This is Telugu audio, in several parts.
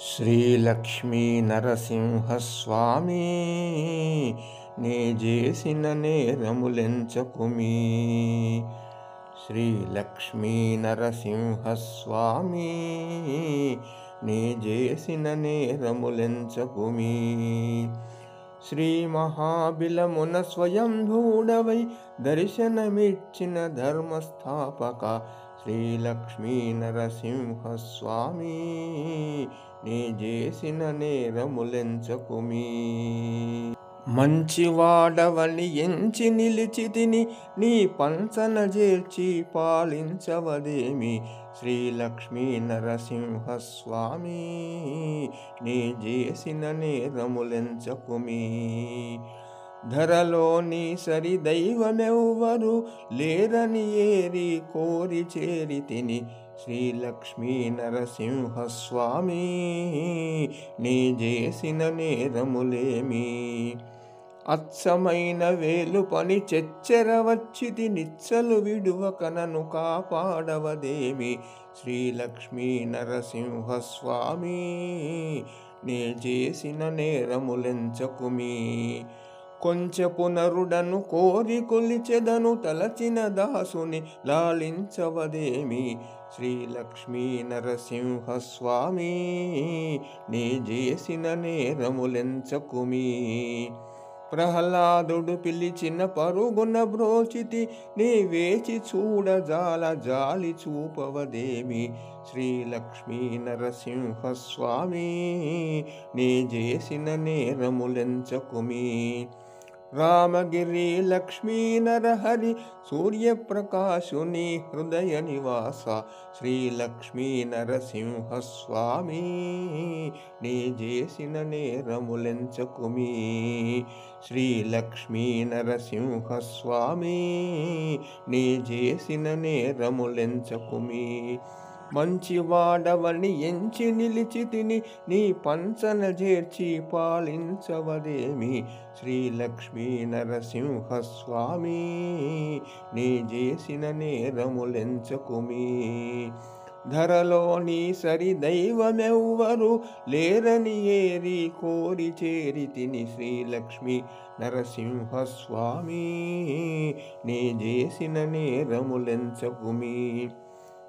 శ్రీలక్ష్మీ నరసింహస్వామి నే చేసిన నేరములెంచకుమీ. శ్రీలక్ష్మీ నరసింహస్వామి నే చేసిన నేరములెంచకుమీ. శ్రీ మహాబిలమున స్వయంభూడవై దర్శనమిచ్చిన ధర్మస్థాపక శ్రీలక్ష్మీ నరసింహస్వామి నే చేసిన నేరములెంచకుమీ. మంచివాడవని ఎంచి నిలిచితిని నీ పంచన చేర్చి పాలించవదేమి. శ్రీలక్ష్మీ నరసింహస్వామి నే చేసిన నేరములెంచకుమీ. ధరలోని సరి దైవమెవ్వరు లేరని ఏరి కోరి చేరితిని. శ్రీలక్ష్మీ నరసింహస్వామి నే చేసిన నేరములేమి. అచ్చమైన వేలు పని చెచ్చెర వచ్చితి నిచ్చలు విడువక నన్ను కాపాడవదేమి. శ్రీలక్ష్మీ నరసింహస్వామి నే చేసిన నేరములెంచకుమీ. కొంచెపు నరుడను కోరి కొలిచెదను తలచిన దాసుని లాలించవదేమి. శ్రీలక్ష్మీ నరసింహస్వామి నే చేసిన నేరములెంచకుమీ. ప్రహ్లాదుడు పిలిచిన పరుగున బ్రోచితి నీ వేచి చూడజాల జాలి చూపవదేమి. శ్రీలక్ష్మీ నరసింహస్వామి నే చేసిన నేరములెంచకుమీ. రామగిరి లక్ష్మీ నరహరి సూర్యప్రకాశుని హృదయ నివాస శ్రీలక్ష్మీ నరసింహస్వామి నే చేసిన నేరములెంచకుమీ. శ్రీలక్ష్మీ నరసింహస్వామి నే చేసిన నేరములెంచకుమీ. మంచివాడవని ఎంచి నిలిచితిని నీ పంచన చేర్చి పాలించవదేమి. శ్రీలక్ష్మీ నరసింహస్వామి నే చేసిన నేరములెంచకుమీ. ధరలోని సరి దైవమెవ్వరు లేరని ఏరి కోరి చేరితిని. శ్రీలక్ష్మీ నరసింహస్వామి నే చేసిన నేరములెంచకుమీ.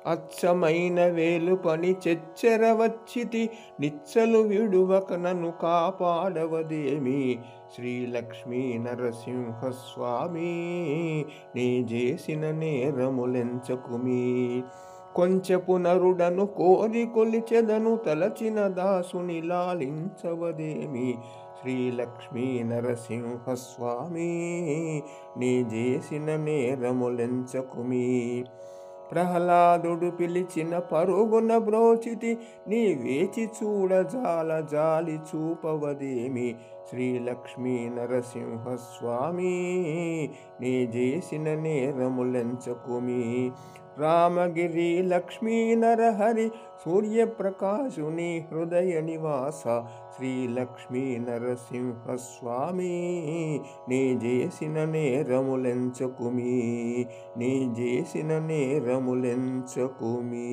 అచ్చమైన వేలు పని చెచ్చెర వచ్చితి నిచ్చలు విడువక నన్ను కాపాడవదేమి. శ్రీలక్ష్మీ నరసింహస్వామి నే చేసిన నేరములెంచకుమీ. కొంచెపు నరుడను కోరి కొలిచెదను తలచిన దాసుని లాలించవదేమి. శ్రీలక్ష్మీ నరసింహస్వామి నే చేసిన నేరములెంచకుమీ. ప్రహ్లాదుడు పిలిచిన పరుగున బ్రోచితి నీ వేచి చూడజాల జాలి చూపవదేమి. శ్రీలక్ష్మీ నరసింహస్వామి నే చేసిన నేరములెంచకుమీ. రామగిరి లక్ష్మీ నరహరి సూర్యప్రకాశుని హృదయ నివాస శ్రీలక్ష్మీ నరసింహస్వామి నే చేసిన నేరములెంచకుమీ. నే చేసిన నేరములెంచకుమీ.